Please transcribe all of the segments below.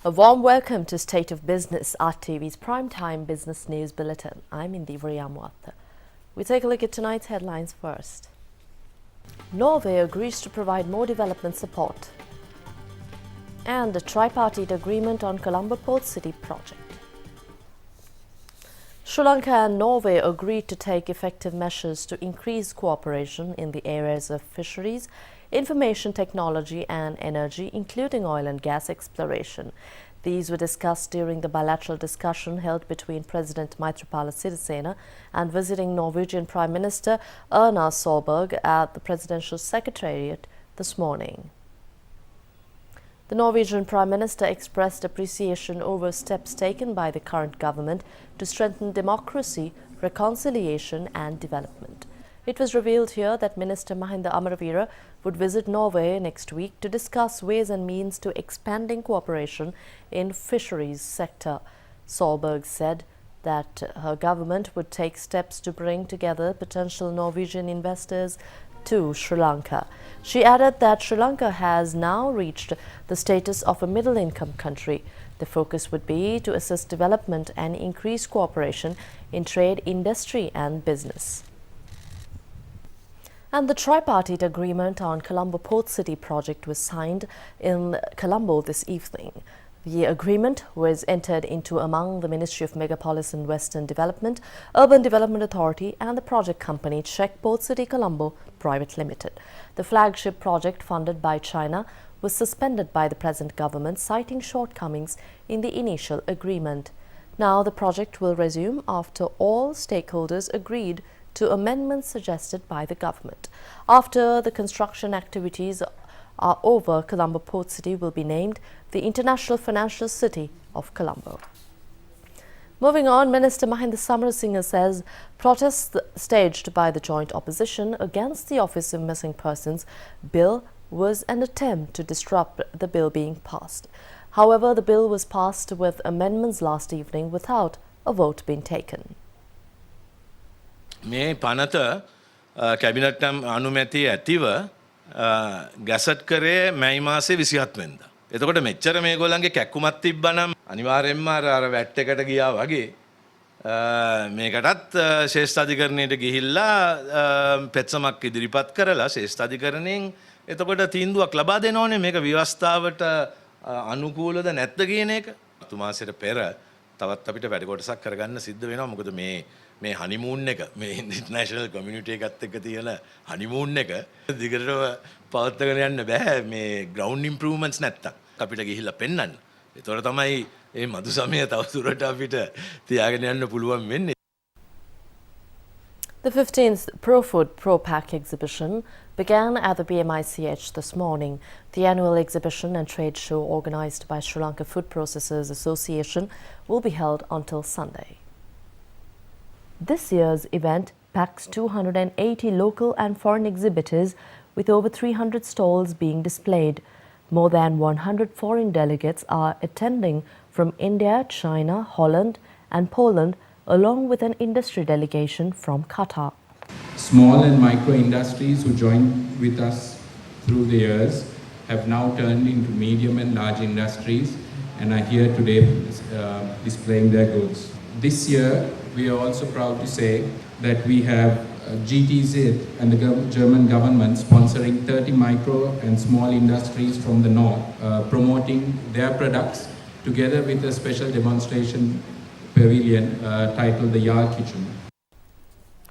A warm welcome to State of Business, RTV's primetime business news bulletin. I'm Indivri Amwat. We take a look at tonight's headlines first. Norway agrees to provide more development support. And a tripartite agreement on Colombo Port City project. Sri Lanka and Norway agreed to take effective measures to increase cooperation in the areas of fisheries, information technology and energy, including oil and gas exploration. These were discussed during the bilateral discussion held between President Maithripala Sirisena and visiting Norwegian Prime Minister Erna Solberg at the Presidential Secretariat this morning. The Norwegian Prime Minister expressed appreciation over steps taken by the current government to strengthen democracy, reconciliation and development. It was revealed here that Minister Mahinda Amaravira would visit Norway next week to discuss ways and means to expanding cooperation in fisheries sector. Solberg said that her government would take steps to bring together potential Norwegian investors to Sri Lanka. She added that Sri Lanka has now reached the status of a middle-income country. The focus would be to assist development and increase cooperation in trade, industry and business. And the tripartite agreement on Colombo Port City project was signed in Colombo this evening. The agreement was entered into among the Ministry of Megapolis and Western Development, Urban Development Authority and the project company Czech Port City Colombo Private Limited. The flagship project funded by China was suspended by the present government, citing shortcomings in the initial agreement. Now the project will resume after all stakeholders agreed to amendments suggested by the government. After the construction activities are over, Colombo Port City will be named the International Financial City of Colombo. Moving on, Minister Mahinda Samarasinghe says protests staged by the joint opposition against the Office of Missing Persons bill was an attempt to disrupt the bill being passed. However, the bill was passed with amendments last evening without a vote being taken. මේ පනත cabinet අනුමැතිය ඇතිව gazette කරේ මැයි මාසේ 27 වෙනිදා. එතකොට මෙච්චර මේගොල්ලන්ගේ කැක්කුමක් තිබ්බනම් අනිවාර්යෙන්ම අර වැට් එකට ගියා වගේ මේකටත් ශ්‍රේෂ්ඨාධිකරණයට ගිහිල්ලා පෙත්සමක් ඉදිරිපත් කරලා ශ්‍රේෂ්ඨාධිකරණයෙන් එතකොට තීන්දුවක් ලබා දෙන්න ඕනේ මේක ව්‍යවස්ථාවට අනුකූලද නැද්ද කියන එක. තුමාසෙට පෙර තවත් අපිට වැඩ කොටසක් කරගන්න සිද්ධ වෙනවා. මොකද මේ හනිමූන් එක මේ ඉන්ටර්නැෂනල් කමියුනිටි එකත් එක්ක තියෙන හනිමූන් එක දිගටම පවත්වාගෙන යන්න බෑ මේ ග්‍රවුන්ඩ් ඉම්ප්‍රූව්මන්ට්ස් නැත්තම් අපිට ගිහිල්ලා පෙන්වන්න. ඒතකොට තමයි මේ මදු සමය තවදුරට අපිට තියාගෙන යන්න පුළුවන් වෙන්නේ. The 15th ProFood ProPack exhibition began at the BMICH this morning. The annual exhibition and trade show organized by Sri Lanka Food Processors Association will be held until Sunday. This year's event packs 280 local and foreign exhibitors with over 300 stalls being displayed. More than 100 foreign delegates are attending from India, China, Holland and Poland, along with an industry delegation from Qatar. Small and micro industries who joined with us through the years have now turned into medium and large industries and are here today displaying their goods. This year, we are also proud to say that we have GTZ and the German government sponsoring 30 micro and small industries from the north, promoting their products together with a special demonstration pavilion titled the Yar Kitchen.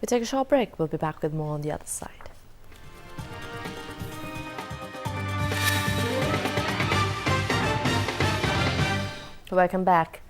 We take a short break. We'll be back with more on the other side. Welcome back.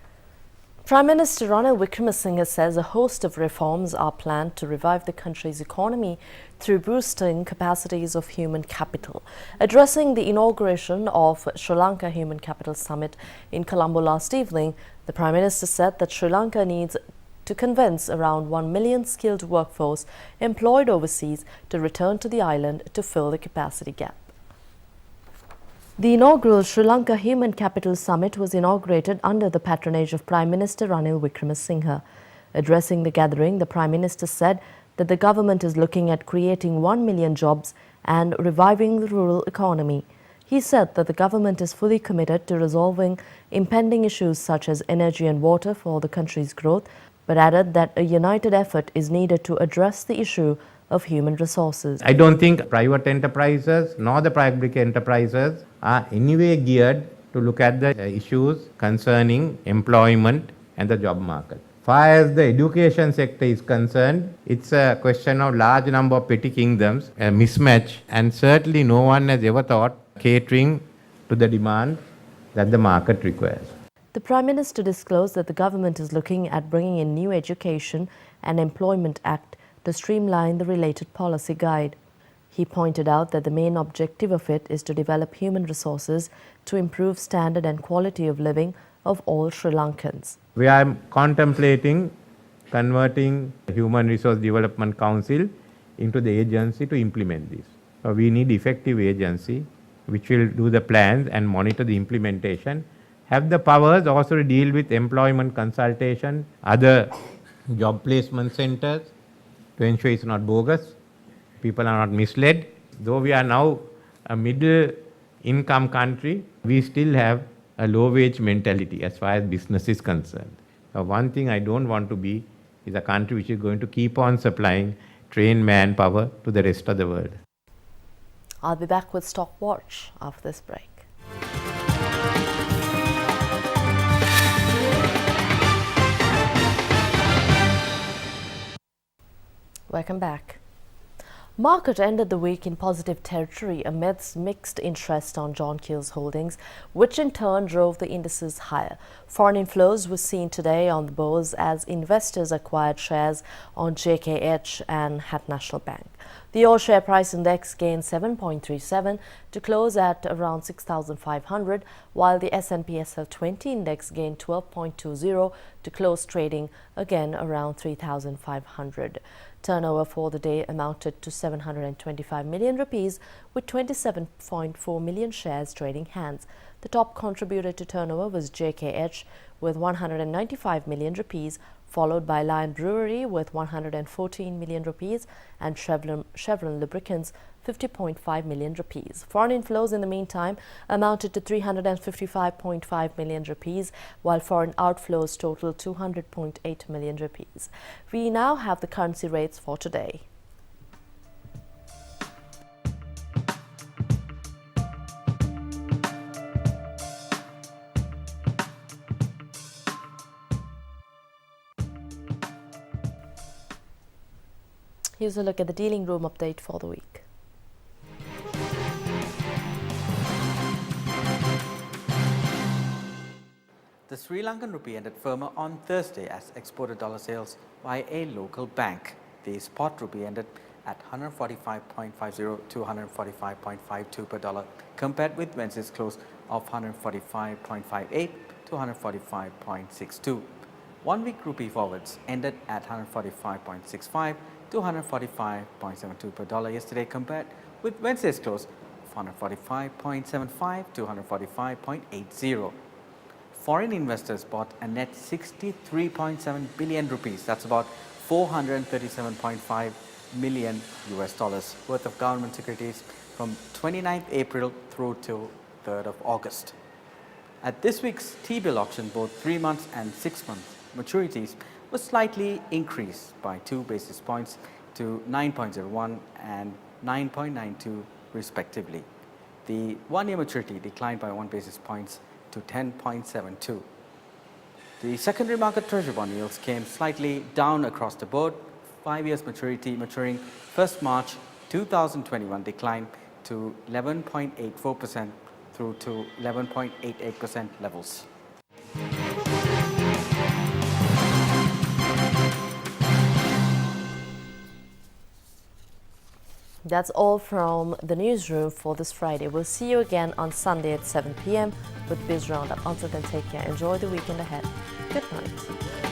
Prime Minister Ranil Wickremesinghe says a host of reforms are planned to revive the country's economy through boosting capacities of human capital. Addressing the inauguration of Sri Lanka Human Capital Summit in Colombo last evening, the Prime Minister said that Sri Lanka needs to convince around 1 million skilled workforce employed overseas to return to the island to fill the capacity gap. The inaugural Sri Lanka Human Capital Summit was inaugurated under the patronage of Prime Minister Ranil Wickremesinghe. Addressing the gathering, the Prime Minister said that the government is looking at creating 1 million jobs and reviving the rural economy. He said that the government is fully committed to resolving impending issues such as energy and water for the country's growth, but added that a united effort is needed to address the issue of human resources. I don't think private enterprises nor the public enterprises are anyway geared to look at the issues concerning employment and the job market. Far as the education sector is concerned, it's a question of large number of petty kingdoms, a mismatch, and certainly no one has ever thought catering to the demand that the market requires. The Prime Minister disclosed that the government is looking at bringing in new Education and Employment Act to streamline the related policy guide. He pointed out that the main objective of it is to develop human resources to improve standard and quality of living of all Sri Lankans. We are contemplating converting the Human Resource Development Council into the agency to implement this. So we need effective agency which will do the plans and monitor the implementation, have the powers also to deal with employment consultation, other job placement centers to ensure it's not bogus, people are not misled. Though we are now a middle income country, we still have a low wage mentality as far as business is concerned. One thing I don't want to be is a country which is going to keep on supplying trained manpower to the rest of the world. I'll be back with Stock Watch after this break. Welcome back. Market ended the week in positive territory amidst mixed interest on John Keells Holdings, which in turn drove the indices higher. Foreign inflows were seen today on the bourse as investors acquired shares on JKH and Hat National Bank. The All Share Price Index gained 7.37 to close at around 6,500, while the S&P SL20 Index gained 12.20 to close trading again around 3,500. Turnover for the day amounted to 725 million rupees, with 27.4 million shares trading hands. The top contributor to turnover was JKH with 195 million rupees, followed by Lion Brewery with 114 million rupees and Chevron Lubricants 50.5 million rupees. Foreign inflows in the meantime amounted to 355.5 million rupees, while foreign outflows totaled 200.8 million rupees. We now have the currency rates for today. Here's a look at the dealing room update for the week. The Sri Lankan rupee ended firmer on Thursday as exported dollar sales by a local bank. The spot rupee ended at 145.50 to 145.52 per dollar, compared with Wednesday's close of 145.58 to 145.62. 1 week rupee forwards ended at 145.65 to 145.72 per dollar yesterday, compared with Wednesday's close of 145.75 to 145.80. Foreign investors bought a net 63.7 billion rupees, that's about 437.5 million US dollars worth of government securities from 29th April through till 3rd of August. At this week's T-bill auction, both 3 months and 6 month maturities was slightly increased by 2 basis points to 9.01 and 9.92 respectively. The 1-year maturity declined by 1 basis points to 10.72. The secondary market treasury bond yields came slightly down across the board. 5 years maturity maturing 1st March 2021 declined to 11.84% through to 11.88% levels. That's all from the newsroom for this Friday. We'll see you again on Sunday at 7 p.m. with Biz Roundup. Until then, take care. Enjoy the weekend ahead. Good night.